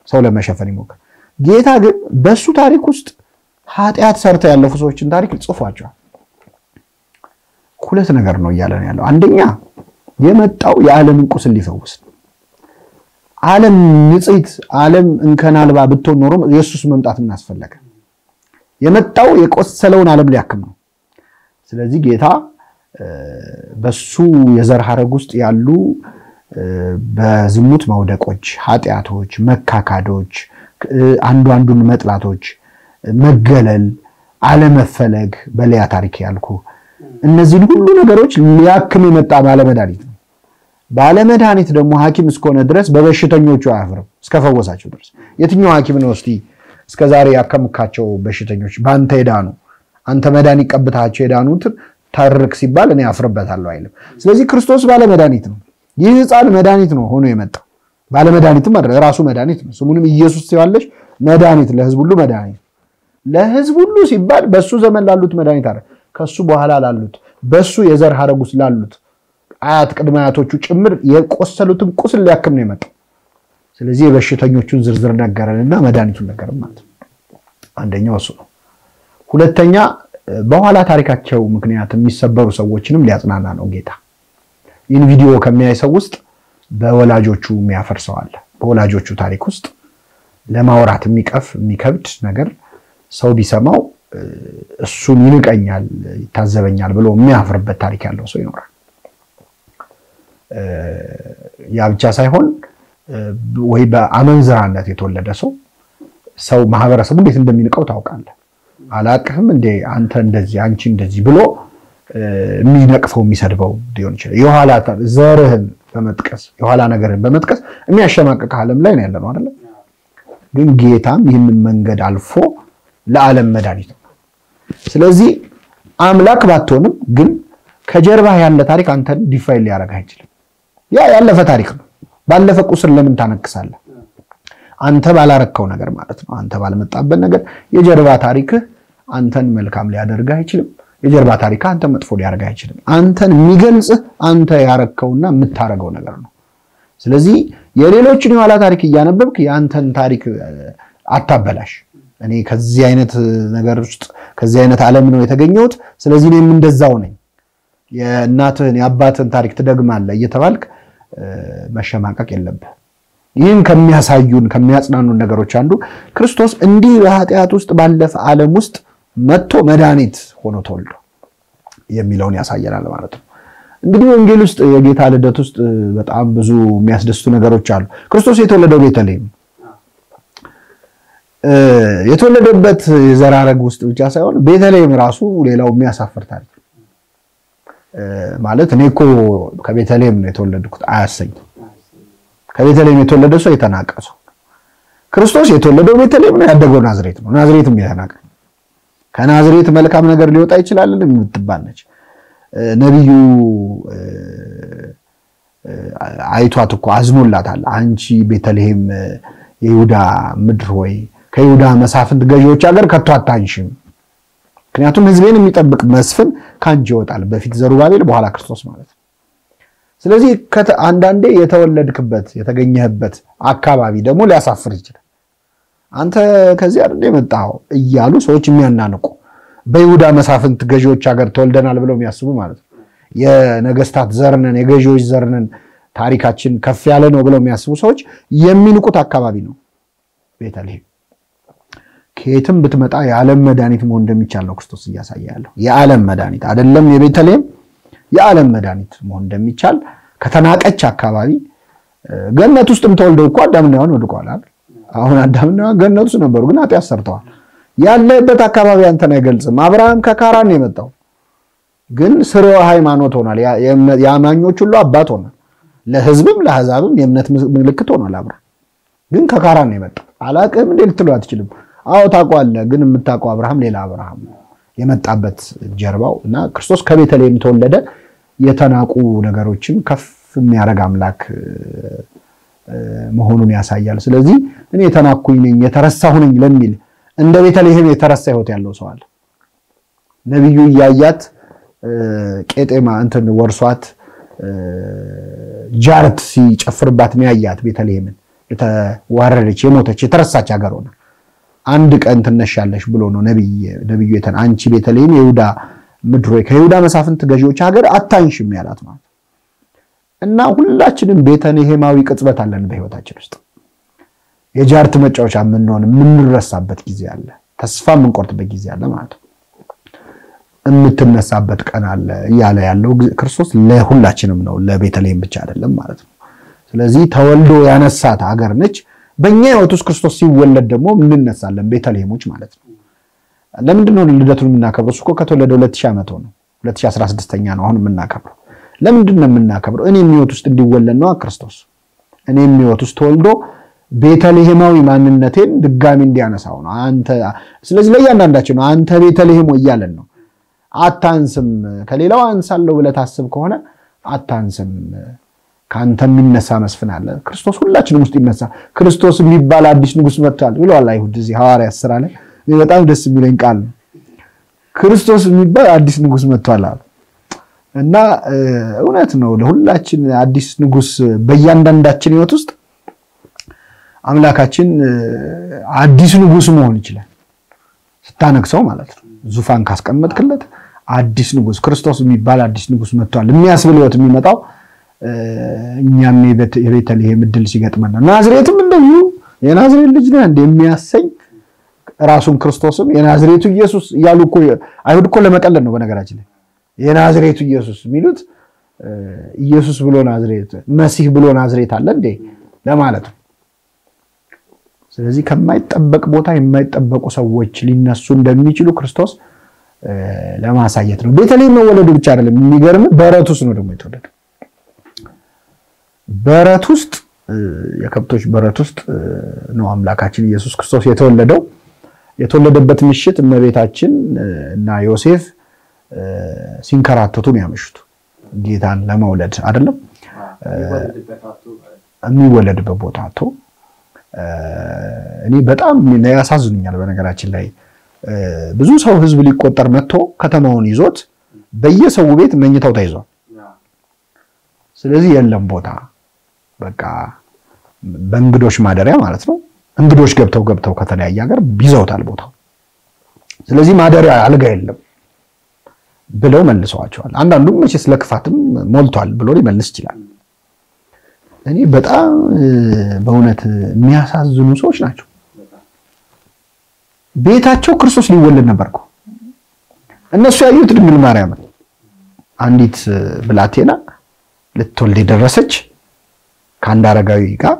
ሰው ለመሸፈን ይሞክራል። ጌታ ግን በሱ ታሪክ ውስጥ ኃጢአት ሰርተው ያለፉ ሰዎችን ታሪክ ጽፏቸዋል። ሁለት ነገር ነው እያለን ያለው። አንደኛ የመጣው የዓለምን ቁስል ሊፈውስ ነው። ዓለም ንጽሕት ዓለም እንከን አልባ ብትሆን ኖሮ ኢየሱስ መምጣት ምን አስፈለገ? የመጣው የቆሰለውን ዓለም ሊያክም ነው። ስለዚህ ጌታ በሱ የዘር ሐረግ ውስጥ ያሉ በዝሙት መውደቆች፣ ኃጢአቶች፣ መካካዶች፣ አንዱን መጥላቶች፣ መገለል፣ አለመፈለግ በለያ ታሪክ ያልኩ እነዚህ ሁሉ ነገሮች ሊያክም የመጣ ባለመድኃኒት ነው። ባለመድኃኒት ደግሞ ሐኪም እስከሆነ ድረስ በበሽተኞቹ አያፍርም እስከፈወሳቸው ድረስ። የትኛው ሐኪም ነው እስቲ እስከዛሬ ያከምካቸው በሽተኞች ባንተ ሄዳኑ አንተ መድኃኒት ቀብታቸው ሄዳኑት ታርክ ሲባል እኔ አፍርበታለሁ አይልም። ስለዚህ ክርስቶስ ባለመድኃኒት ነው። ይህ ሕፃን መድኃኒት ነው ሆኖ የመጣው። ባለመድኃኒትም አይደል ራሱ መድኃኒት ነው። ስሙንም ኢየሱስ ሲባልሽ መድኃኒት ለሕዝብ ሁሉ መድኃኒት። ለሕዝብ ሁሉ ሲባል በሱ ዘመን ላሉት መድኃኒት አይደል፣ ከሱ በኋላ ላሉት በሱ የዘር ሐረግ ውስጥ ላሉት አያት ቅድመ አያቶቹ ጭምር የቆሰሉትን ቁስል ሊያክም ነው የመጣው። ስለዚህ የበሽተኞቹን ዝርዝር ነገረንና መድኃኒቱን ነገረን ማለት ነው። አንደኛው እሱ ነው። ሁለተኛ በኋላ ታሪካቸው ምክንያት የሚሰበሩ ሰዎችንም ሊያጽናና ነው ጌታ። ይህን ቪዲዮ ከሚያይ ሰው ውስጥ በወላጆቹ የሚያፈርሰው አለ። በወላጆቹ ታሪክ ውስጥ ለማውራት የሚከብድ ነገር ሰው ቢሰማው እሱን ይንቀኛል ይታዘበኛል ብሎ የሚያፍርበት ታሪክ ያለው ሰው ይኖራል። ያ ብቻ ሳይሆን ወይ በአመንዝራነት የተወለደ ሰው ማህበረሰቡ እንዴት እንደሚንቀው ታውቃለህ። አላቅህም እንደ አንተ እንደዚህ አንቺ እንደዚህ ብሎ የሚነቅፈው የሚሰድበው ሊሆን ይችላል። የኋላ ዘርህን በመጥቀስ የኋላ ነገርን በመጥቀስ የሚያሸማቅቅ ዓለም ላይ ነው ያለነው አይደል? ግን ጌታም ይህንን መንገድ አልፎ ለዓለም መድኃኒት ነው። ስለዚህ አምላክ ባትሆንም ግን ከጀርባ ያለ ታሪክ አንተን ዲፋይል ሊያደርግ አይችልም። ያ ያለፈ ታሪክ ነው። ባለፈ ቁስል ለምን ታነክሳለህ? አንተ ባላረከው ነገር ማለት ነው። አንተ ባልመጣበት ነገር የጀርባ ታሪክህ አንተን መልካም ሊያደርግ አይችልም። የጀርባ ታሪክ አንተን መጥፎ ሊያደርግ አይችልም። አንተን የሚገልጽህ አንተ ያረከውና የምታረገው ነገር ነው። ስለዚህ የሌሎችን የኋላ ታሪክ እያነበብክ ያንተን ታሪክ አታበላሽ። እኔ ከዚህ አይነት ነገር ውስጥ ከዚህ አይነት ዓለም ነው የተገኘሁት ስለዚህ እኔም እንደዛው ነኝ የእናትህን የአባትህን ታሪክ ትደግማለህ እየተባልክ መሸማቀቅ የለብህ። ይህን ከሚያሳዩን ከሚያጽናኑን ነገሮች አንዱ ክርስቶስ እንዲህ በኃጢአት ውስጥ ባለፈ ዓለም ውስጥ መጥቶ መድኃኒት ሆኖ ተወልዶ የሚለውን ያሳየናል ማለት ነው። እንግዲህ ወንጌል ውስጥ የጌታ ልደት ውስጥ በጣም ብዙ የሚያስደስቱ ነገሮች አሉ። ክርስቶስ የተወለደው ቤተልሔም የተወለደበት የዘራረግ ውስጥ ብቻ ሳይሆን ቤተልሔም ራሱ ሌላው የሚያሳፍር ታሪክ ማለት እኔ እኮ ከቤተልሔም ነው የተወለድኩት አያሰኝ። ከቤተልሔም የተወለደ ሰው የተናቀ ሰው። ክርስቶስ የተወለደው ቤተልሔም ነው፣ ያደገው ናዝሬት ነው። ናዝሬትም የተናቀ ከናዝሬት መልካም ነገር ሊወጣ ይችላል የምትባል ነች። ነብዩ አይቷት እኮ አዝኖላታል። አንቺ ቤተልሔም የይሁዳ ምድር ሆይ ከይሁዳ መሳፍንት ገዢዎች ሀገር ከቶ አታንሺም፣ ምክንያቱም ሕዝቤን የሚጠብቅ መስፍን ካንቺ ይወጣል። በፊት ዘሩባቤል በኋላ ክርስቶስ ማለት ነው። ስለዚህ አንዳንዴ የተወለድክበት የተገኘህበት አካባቢ ደግሞ ሊያሳፍር ይችላል። አንተ ከዚህ አይደል የመጣው እያሉ ሰዎች የሚያናንቁ በይሁዳ መሳፍንት ገዢዎች ሀገር ተወልደናል ብለው የሚያስቡ ማለት ነው። የነገስታት ዘርነን የገዢዎች ዘርነን ታሪካችን ከፍ ያለ ነው ብለው የሚያስቡ ሰዎች የሚንቁት አካባቢ ነው ቤተልሔም። ከየትም ብትመጣ የዓለም መድኃኒት መሆን እንደሚቻል ነው ክርስቶስ እያሳያለሁ። የዓለም መድኃኒት አይደለም የቤተልሔም የዓለም መድኃኒት መሆን እንደሚቻል ከተናቀች አካባቢ ገነት ውስጥም ተወልደው እኮ አዳምና ሔዋን ወድቀዋል አይደል? አሁን አዳምና ሔዋን ገነት ውስጥ ነበሩ ግን ኃጢአት ሰርተዋል። ያለበት አካባቢ አንተን አይገልጽም። አብርሃም ከካራን ነው የመጣው ግን ስርወ ሃይማኖት ሆኗል። የአማኞች ሁሉ አባት ሆኗል። ለሕዝብም ለአሕዛብም የእምነት ምልክት ሆኗል። አብርሃም ግን ከካራን ነው የመጣው። አላቅም እንዴ ልትሉ አትችልም። አዎ ታውቃለህ፣ ግን የምታውቀው አብርሃም ሌላ አብርሃም የመጣበት ጀርባው እና ክርስቶስ ከቤተልሔም ተወለደ። የተናቁ ነገሮችን ከፍ የሚያደርግ አምላክ መሆኑን ያሳያል። ስለዚህ እኔ የተናኩኝ ነኝ የተረሳሁ ነኝ ለሚል እንደ ቤተልሔም የተረሳ ህይወት ያለው ሰው አለ። ነብዩ ያያት ቄጤማ እንትን ወርሷት ጃርት ሲጨፍርባት የሚያያት ቤተልሔምን የተዋረደች የሞተች የተረሳች ሀገር ሆነ አንድ ቀን ትነሻለሽ ብሎ ነው ነብዩ አንቺ ቤተልሔም የይሁዳ ምድር ሆይ ከይሁዳ መሳፍንት ገዢዎች ሀገር አታንሽም ያላት ማለት እና ሁላችንም ቤተልሔማዊ ቅጽበት አለን በህይወታችን ውስጥ የጃርት መጫወቻ የምንረሳበት ጊዜ አለ። ተስፋ የምንቆርጥበት ጊዜ አለ ማለት ነው። የምትነሳበት ቀን አለ እያለ ያለው ክርስቶስ ለሁላችንም ነው፣ ለቤተልሔም ብቻ አይደለም ማለት ነው። ስለዚህ ተወልዶ ያነሳት ሀገር ነች። በእኛ ህይወት ውስጥ ክርስቶስ ሲወለድ ደግሞ እንነሳለን ቤተልሔሞች ማለት ነው። ለምንድን ነው ልደቱን የምናከብረው? እኮ ከተወለደ 2000 ዓመት ነው። 2016ኛ ነው አሁን የምናከብረው። ለምንድን ነው የምናከብረው? እኔም ህይወት ውስጥ እንዲወለድ ነው ክርስቶስ። እኔም ህይወት ውስጥ ተወልዶ ቤተልሔማዊ ማንነቴን ድጋሚ እንዲያነሳው ነው። አንተ ስለዚህ ለእያንዳንዳችን ነው አንተ ቤተልሔም እያለን ነው። አታንስም፣ ከሌላው አንሳለሁ ብለህ ታስብ ከሆነ አታንስም። ካንተ የሚነሳ መስፍን አለ። ክርስቶስ ሁላችንም ውስጥ ይነሳ። ክርስቶስ የሚባል አዲስ ንጉስ መጥቷል ብለዋል አይሁድ እዚህ ሐዋርያት ሥራ ላይ። በጣም ደስ የሚለኝ ቃል ነው። ክርስቶስ የሚባል አዲስ ንጉስ መጥቷል አለ እና እውነት ነው። ለሁላችን አዲስ ንጉስ በእያንዳንዳችን ህይወት ውስጥ አምላካችን አዲስ ንጉስ መሆን ይችላል። ስታነክሰው ማለት ነው። ዙፋን ካስቀመጥክለት አዲስ ንጉስ ክርስቶስ የሚባል አዲስ ንጉስ መጥቷል የሚያስብል ህይወት የሚመጣው እኛም የቤተልሔም ድል ሲገጥመን ናዝሬትም እንደዚሁ የናዝሬት ልጅ ነህ እንደሚያሰኝ ራሱን ክርስቶስም የናዝሬቱ ኢየሱስ ያሉ እኮ አይሁድ እኮ ለመቀለድ ነው በነገራችን ላይ የናዝሬቱ ኢየሱስ የሚሉት ኢየሱስ ብሎ ናዝሬት መሲህ ብሎ ናዝሬት አለ እንዴ ለማለት ነው ስለዚህ ከማይጠበቅ ቦታ የማይጠበቁ ሰዎች ሊነሱ እንደሚችሉ ክርስቶስ ለማሳየት ነው ቤተልሔም መወለዱ ብቻ አይደለም የሚገርም በረት ውስጥ ነው ደግሞ የተወለደው በረት ውስጥ የከብቶች በረት ውስጥ ነው አምላካችን ኢየሱስ ክርስቶስ የተወለደበት ምሽት እመቤታችን እና ዮሴፍ ሲንከራተቱ ነው ያመሹት ጌታን ለመውለድ አይደለም የሚወለድበት ቦታ አጥቶ እኔ በጣም ያሳዝኑኛል በነገራችን ላይ ብዙ ሰው ህዝብ ሊቆጠር መጥቶ ከተማውን ይዞት በየሰው ቤት መኝታው ተይዟል ስለዚህ የለም ቦታ በቃ በእንግዶች ማደሪያ ማለት ነው እንግዶች ገብተው ከተለያየ ሀገር ቢዘውታል ቦታው ስለዚህ ማደሪያ አልጋ የለም ብለው መልሰዋቸዋል አንዳንዱም መቼ ስለክፋትም ሞልቷል ብሎ ሊመልስ ይችላል እኔ በጣም በእውነት የሚያሳዝኑ ሰዎች ናቸው ቤታቸው ክርስቶስ ሊወለድ ነበርኩ እነሱ ያዩት ድንግል ማርያም አንዲት ብላቴና ልትወልድ ደረሰች ከአንድ አረጋዊ ጋር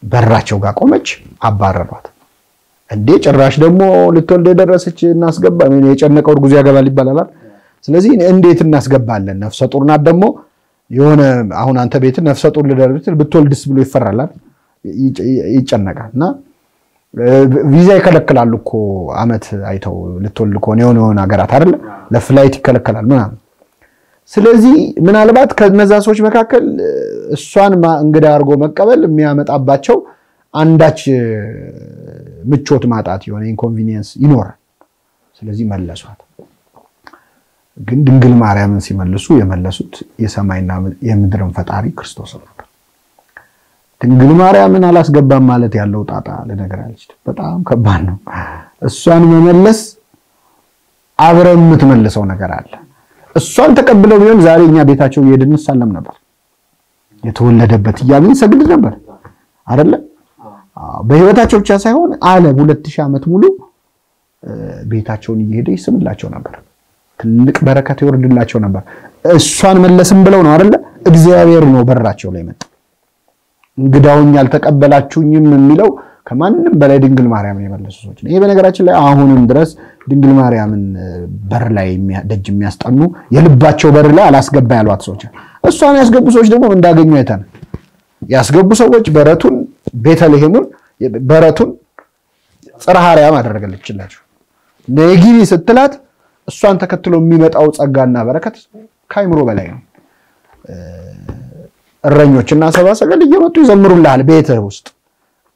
በራቸው ጋር ቆመች አባረሯት እንዴ ጭራሽ ደግሞ ልትወልድ ደረሰች እናስገባ ምን የጨነቀው እርጉዝ ያገባል ይባላል ስለዚህ እንዴት እናስገባለን ነፍሰ ጡር ናት ደግሞ የሆነ አሁን አንተ ቤት ነፍሰ ጡር ልደርብት ብትወልድስ ብሎ ይፈራላል ይጨነቃልና ቪዛ ይከለክላሉ እኮ አመት አይተው ልትወልድ ኮን የሆነ ሀገራት አይደለ ለፍላይት ይከለከላል ምናምን ስለዚህ ምናልባት ከነዛ ሰዎች መካከል እሷን እንግዳ አርጎ መቀበል የሚያመጣባቸው አንዳች ምቾት ማጣት የሆነ ኢንኮንቪኒየንስ ይኖራል ስለዚህ መለሷት ግን ድንግል ማርያምን ሲመልሱ የመለሱት የሰማይና የምድርን ፈጣሪ ክርስቶስ ነው ድንግል ማርያምን አላስገባም ማለት ያለው ጣጣ ለነገራለች በጣም ከባድ ነው እሷን መመለስ አብረን የምትመልሰው ነገር አለ እሷን ተቀብለው ቢሆን ዛሬኛ ቤታቸው ይሄድን ሰለም ነበር የተወለደበት ያምን ሰግድ ነበር አይደለ በህይወታቸው ብቻ ሳይሆን አለ 2000 ዓመት ሙሉ ቤታቸውን ይሄደ ይስምላቸው ነበር ትልቅ በረከት ይወርድላቸው ነበር እሷን መለስም ብለው ነው አይደለ እግዚአብሔር ነው በራቸው ላይ መጣ እንግዳውን ያልተቀበላችሁኝም የሚለው ከማንንም በላይ ድንግል ማርያምን የመለሱ ሰዎች ነው ይሄ በነገራችን ላይ አሁንም ድረስ ድንግል ማርያምን በር ላይ ደጅ የሚያስጠኑ የልባቸው በር ላይ አላስገባ ያሏት ሰዎች እሷን ያስገቡ ሰዎች ደግሞ እንዳገኙ አይተን ያስገቡ ሰዎች በረቱን ቤተልሔሙን በረቱን ጽርሐ አርያም አደረገለችላቸው ነጊቢ ስትላት እሷን ተከትሎ የሚመጣው ጸጋና በረከት ካይምሮ በላይ ነው እረኞችና ሰባ ሰገል እየመጡ ይዘምሩልሃል ቤትህ ውስጥ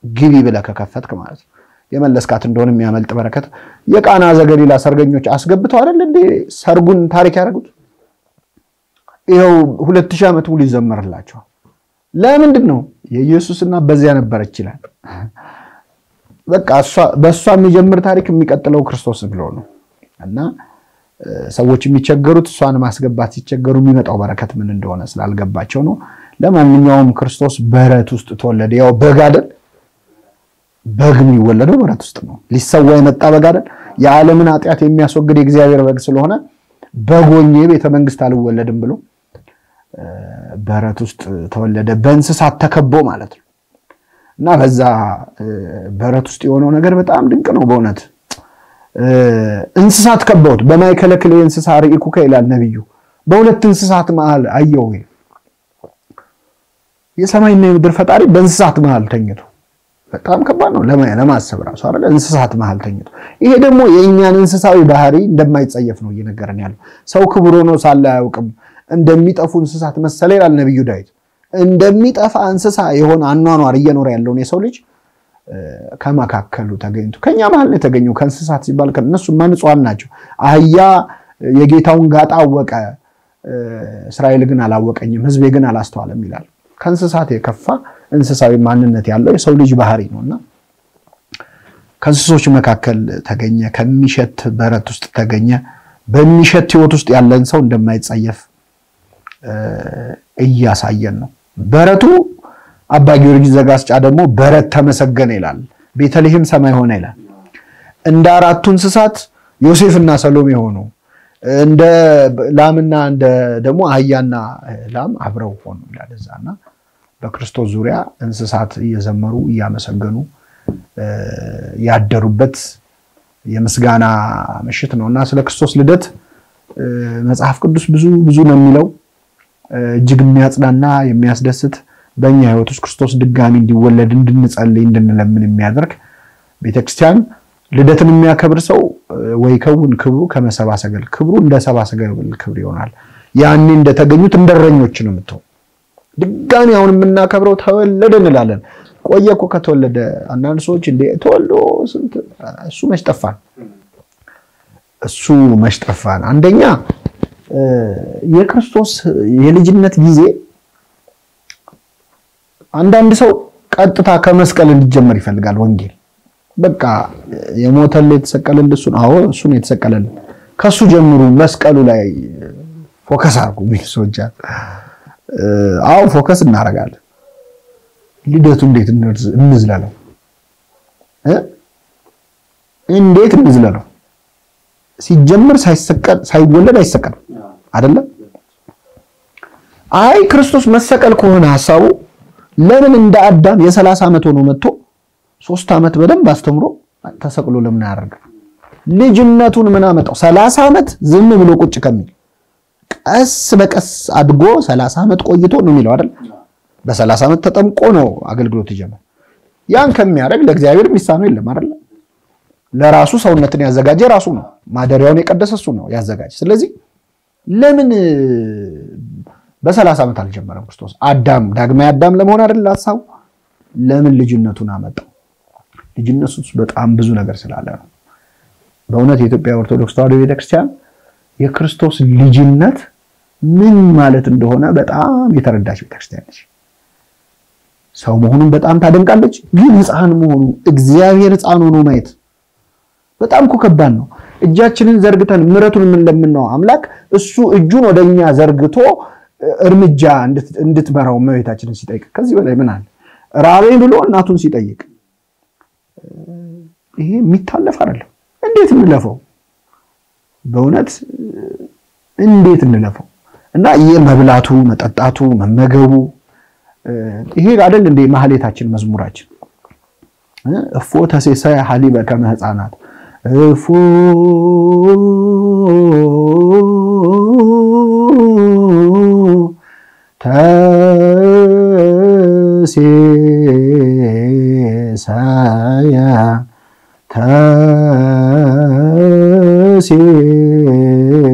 ግቢ ብለህ ከከፈትክ ማለት ነው የመለስካት እንደሆነ የሚያመልጥ በረከት የቃና ዘገሊላ ሰርገኞች አስገብተው አይደል እንዴ ሰርጉን ታሪክ ያደረጉት ይሄው 2000 ዓመት ሙሉ ይዘመርላቸው ለምንድነው የኢየሱስና በዚያ ነበረች ይላል በቃ በሷ የሚጀምር ታሪክ የሚቀጥለው ክርስቶስ ብሎ ነው እና ሰዎች የሚቸገሩት እሷን ማስገባት ሲቸገሩ የሚመጣው በረከት ምን እንደሆነ ስላልገባቸው ነው ለማንኛውም ክርስቶስ በረት ውስጥ ተወለደ ያው በጋደል በግ የሚወለደው በረት ውስጥ ነው ሊሰዋ የመጣ በግ አይደል የዓለምን ኃጢአት የሚያስወግድ የእግዚአብሔር በግ ስለሆነ በጎኜ ቤተ መንግስት አልወለድም ብሎ በረት ውስጥ ተወለደ በእንስሳት ተከቦ ማለት ነው እና በዛ በረት ውስጥ የሆነው ነገር በጣም ድንቅ ነው በእውነት እንስሳት ከበውት በማይከለክል እንስሳ ርኢኩከ ይላል ነብዩ በሁለት እንስሳት መሃል አየው የሰማይና የምድር ፈጣሪ በእንስሳት መሃል ተኝቶ በጣም ከባድ ነው ለማሰብ ራሱ አይደል እንስሳት መሃል ተኝቶ ይሄ ደግሞ የኛን እንስሳዊ ባህሪ እንደማይጸየፍ ነው እየነገረን ያለው ሰው ክብር ሆኖ ሳለ ያውቅም እንደሚጠፉ እንስሳት መሰለ ይላል ነብዩ ዳዊት እንደሚጠፋ እንስሳ የሆነ አኗኗር እየኖረ ያለውን የሰው ልጅ ከመካከሉ ተገኝቶ ከኛ መሃል ነው የተገኘው ከእንስሳት ሲባል ከነሱ ማንጿን ናቸው አህያ የጌታውን ጋጣ አወቀ እስራኤል ግን አላወቀኝም ህዝቤ ግን አላስተዋለም ይላል ከእንስሳት የከፋ እንስሳዊ ማንነት ያለው የሰው ልጅ ባህሪ ነውና ከእንስሶች መካከል ተገኘ፣ ከሚሸት በረት ውስጥ ተገኘ። በሚሸት ህይወት ውስጥ ያለን ሰው እንደማይጸየፍ እያሳየን ነው። በረቱ አባ ጊዮርጊስ ዘጋስጫ ደግሞ በረት ተመሰገነ ይላል፣ ቤተልሔም ሰማይ ሆነ ይላል። እንደ አራቱ እንስሳት ዮሴፍና ሰሎሜ ሆኑ፣ እንደ ላምና እንደ ደግሞ አህያና ላም አብረው ሆኑ ይላል እዛና በክርስቶስ ዙሪያ እንስሳት እየዘመሩ እያመሰገኑ ያደሩበት የምስጋና ምሽት ነውና ስለ ክርስቶስ ልደት መጽሐፍ ቅዱስ ብዙ ነው የሚለው። እጅግ የሚያጽናና የሚያስደስት በእኛ ህይወት ውስጥ ክርስቶስ ድጋሚ እንዲወለድ እንድንጸልይ እንድንለምን የሚያደርግ ቤተክርስቲያን ልደትን የሚያከብር ሰው ወይ ከውን ክብሩ ከመሰባ ሰገል ክብሩ እንደ ሰባ ሰገል ክብር ይሆናል። ያኔ እንደተገኙት እንደረኞች ነው የምትሆነው። ድጋሚ አሁን የምናከብረው ተወለደ እንላለን። ቆየኮ ከተወለደ አንዳንድ ሰዎች እንደ ተወልዶ ስንት እሱ መሽጠፋን አንደኛ የክርስቶስ የልጅነት ጊዜ አንዳንድ ሰው ቀጥታ ከመስቀል እንዲጀመር ይፈልጋል። ወንጌል በቃ የሞተል የተሰቀለል እሱ ነው የተሰቀለል ከሱ ጀምሩ መስቀሉ ላይ ፎከስ አድርጉ ቢሶጃ ፎከስ እናደርጋለን። ልደቱ እንዴት እንዝላለው? እንዴት እንዝላለው? ሲጀምር ሳይወለድ አይሰቀልም አይደለም? ክርስቶስ መሰቀል ከሆነ ሐሳቡ ለምን እንደ አዳም የ30 ዓመት ሆኖ መጥቶ 3 ዓመት በደንብ አስተምሮ ተሰቅሎ ለምን ያደርግ? ልጅነቱን ምን አመጣው? 30 ዓመት ዝም ብሎ ቁጭ ከሚል ቀስ በቀስ አድጎ 30 ዓመት ቆይቶ ነው የሚለው አይደል? በ30 ዓመት ተጠምቆ ነው አገልግሎት ይጀምራል። ያን ከሚያደርግ ለእግዚአብሔር የሚሳነው የለም አይደል? ለራሱ ሰውነትን ያዘጋጀ ራሱ ነው። ማደሪያውን የቀደሰ እሱ ነው ያዘጋጀ። ስለዚህ ለምን በ30 ዓመት አልጀመረም ክርስቶስ? ዳግማዊ አዳም ለመሆን አይደል ሐሳቡ? ለምን ልጅነቱን አመጣው? ልጅነቱ በጣም ብዙ ነገር ስላለ ነው። በእውነት የኢትዮጵያ ኦርቶዶክስ ተዋሕዶ ቤተክርስቲያን የክርስቶስ ልጅነት ምን ማለት እንደሆነ በጣም የተረዳች ቤተክርስቲያን ነች። ሰው መሆኑን በጣም ታደንቃለች፣ ግን ሕፃን መሆኑ እግዚአብሔር ሕፃን ሆኖ ማየት በጣም ከባድ ነው። እጃችንን ዘርግተን ምሕረቱን የምንለምነው አምላክ እሱ እጁን ወደኛ ዘርግቶ እርምጃ እንድትመራው እመቤታችንን ሲጠይቅ ከዚህ በላይ ምን አለ? ራበኝ ብሎ እናቱን ሲጠይቅ ይሄ የሚታለፍ አይደለም። እንዴት እንለፈው? በእውነት እንዴት እንለፈው? እና የመብላቱ መጠጣቱ መመገቡ ይሄ አይደል እንደ ማህሌታችን መዝሙራችን እፎ ተሴሰየ ሐሊበ ከመ ሕፃናት እፎ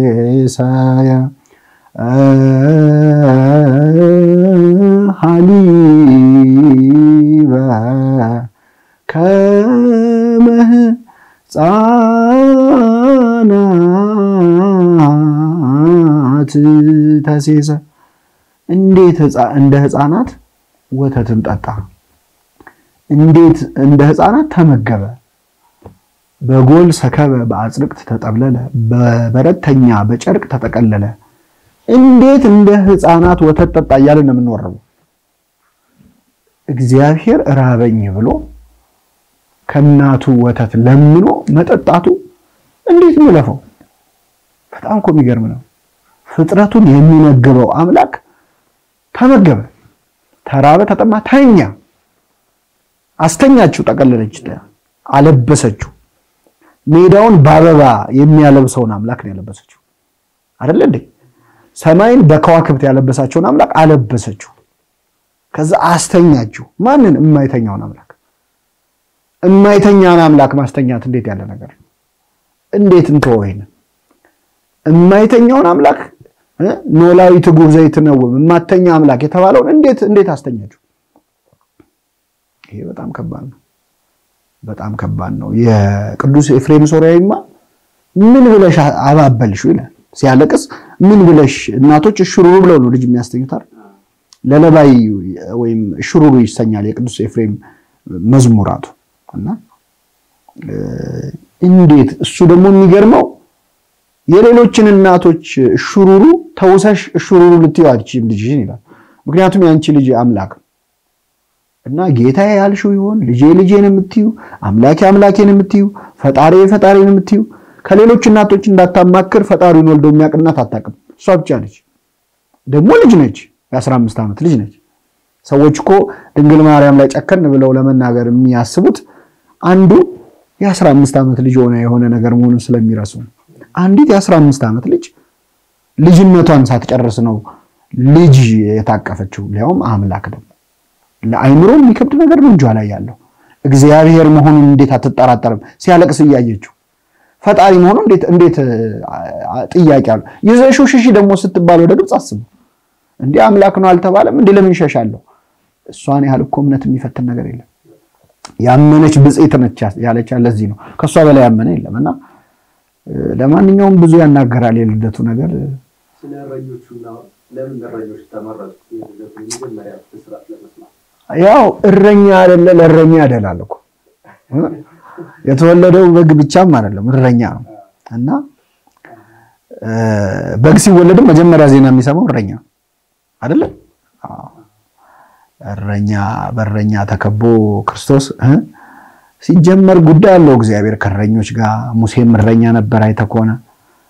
ተሴሰየ ሐሊበ ከመ ሕፃናት ተሴሰ እንዴት እንደ ሕፃናት ወተትን ጠጣ? እንዴት እንደ ሕፃናት ተመገበ? በጎል ሰከበ በአጽርቅት ተጠብለለ በበረተኛ በጨርቅ ተጠቀለለ። እንዴት እንደ ሕፃናት ወተት ጠጣ እያልን ነው የምንወረው። እግዚአብሔር ራበኝ ብሎ ከናቱ ወተት ለምኖ መጠጣቱ እንዴት ነው ለፈው? በጣም የሚገርም ነው። ፍጥረቱን የሚመግበው አምላክ ተመገበ፣ ተራበ፣ ተጠማ፣ ተኛ። አስተኛችው፣ ጠቀለለች፣ አለበሰችው። ሜዳውን በአበባ የሚያለብሰውን አምላክ ነው ያለበሰችው አይደል እንዴ? ሰማይን በከዋክብት ያለበሳቸውን አምላክ አለበሰችው። ከዛ አስተኛችው። ማንን? የማይተኛውን አምላክ። የማይተኛውን አምላክ ማስተኛት እንዴት ያለ ነገር ነው! እንዴት እንተወው ይሄን የማይተኛውን አምላክ ኖላዊ ትጉህ ዘይትነውም የማተኛ አምላክ የተባለውን እንዴት አስተኛችው? ይሄ በጣም ከባድ ነው። በጣም ከባድ ነው። የቅዱስ ኤፍሬም ሶርያዊማ ምን ብለሽ አባበልሽው ይላል ሲያለቅስ። ምን ብለሽ እናቶች ሽሩሩ ብለው ነው ልጅ የሚያስተኙታል። ለለባይ ወይም ሽሩሩ ይሰኛል የቅዱስ ኤፍሬም መዝሙራቱ። እና እንዴት እሱ ደግሞ የሚገርመው የሌሎችን እናቶች ሹሩሩ ተውሰሽ ሹሩሩ ልትይዋልቺም ልጅሽን ይላል ምክንያቱም ያንቺ ልጅ አምላክ እና ጌታዬ ያልሽው ይሆን ልጄን የምትዩ አምላኬን የምትዩ ፈጣሪን የምትዩ ከሌሎች እናቶች እንዳታማክር ፈጣሪን ወልዶ የሚያቅናት አታቅም እሷ ብቻ ነች ደግሞ ልጅ ነች የ15 ዓመት ልጅ ነች ሰዎች እኮ ድንግል ማርያም ላይ ጨከን ብለው ለመናገር የሚያስቡት አንዱ የ15 ዓመት ልጅ የሆነ ነገር መሆኑን ስለሚረሱ አንዲት የ15 ዓመት ልጅ ልጅነቷን ሳትጨርስ ነው ልጅ የታቀፈችው ሊያውም አምላክ ደግሞ ለአይምሮ የሚከብድ ነገር ነው እንጂ ላይ ያለው እግዚአብሔር መሆኑን እንዴት አትጠራጠርም ሲያለቅስ ያያየችው ፈጣሪ መሆኑን እንዴት ጥያቄ አለ ይዘሽው ሽሺ ደግሞ ስትባል ወደ ግብጽ አስቡ እንዴ አምላክ ነው አልተባለም እንዴ ለምን ሸሻለሁ እሷን ያህል እኮ እምነት የሚፈትን ነገር የለም ያመነች ብጽዕት ነች ያለች ለዚህ ነው ከሷ በላይ ያመነ የለምና ለማንኛውም ብዙ ያናገራል የልደቱ ነገር ስለረኞቹና ለምን ረኞች ተመረጡ የልደቱ መጀመሪያ ተስራት ለመስማት ያው እረኛ አይደለ ለእረኛ ያደላል እኮ የተወለደው በግ ብቻም አይደለም እረኛ ነው እና በግ ሲወለድም መጀመሪያ ዜና የሚሰማው እረኛ አይደለ በረኛ ተከቦ ክርስቶስ ሲጀመር ጉዳይ አለው እግዚአብሔር ከረኞች ጋር ሙሴም እረኛ ነበር አይተኮና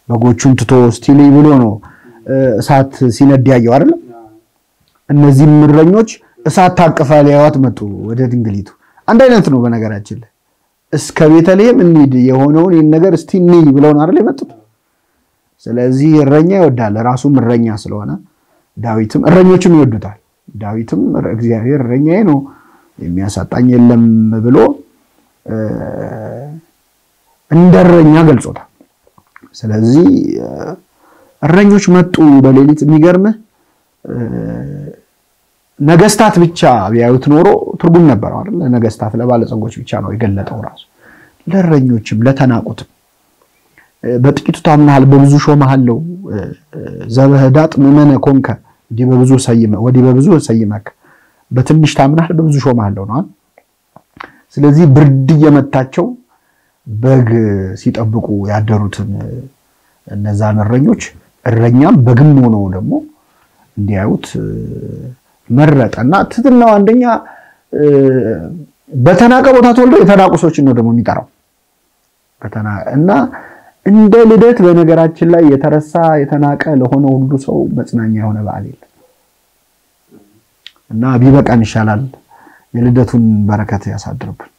በጎቹን ትቶ ስቲሊ ብሎ ነው እሳት ሲነድ ያየው አይደል እነዚህ እረኞች እሳት ታቀፋለ ያዋት መጡ ወደ ድንግሊቱ አንድ አይነት ነው በነገራችን ላይ እስከ ቤተልሔም እንሂድ የሆነውን ይሄን ነገር እስቲ እንይ ብለው ነው አይደል የመጡት ስለዚህ እረኛ ይወዳል ራሱም እረኛ ስለሆነ ዳዊትም እረኞችም ይወዱታል ዳዊትም እግዚአብሔር እረኛዬ ነው የሚያሳጣኝ የለም ብሎ እንደረኛ ገልጾታል ስለዚህ እረኞች መጡ በሌሊት የሚገርም ነገስታት ብቻ ቢያዩት ኖሮ ትርጉም ነበር አይደል ነገስታት ለባለጸጎች ብቻ ነው የገለጠው ራሱ ለእረኞችም ለተናቁትም በጥቂቱ ታምናል በብዙ ሾመሃለው ዘበህዳጥ መመነ ኮንከ በብዙ ሰይመክ በትንሽ ታምናል በብዙ ሾመሃለው ነው ስለዚህ ብርድ የመታቸው በግ ሲጠብቁ ያደሩትን እነዛን እረኛም በግም ሆኖ ደግሞ እንዲያዩት መረጠና ትትናው አንደኛ በተናቀ ቦታ ተወልዶ የተናቁ ሰዎችን ነው ደግሞ የሚጠራው እና እንደ ልደት በነገራችን ላይ የተረሳ የተናቀ ለሆነ ሁሉ ሰው መጽናኛ የሆነ በዓል የለም እና ቢበቃን ይሻላል የልደቱን በረከት ያሳድርብን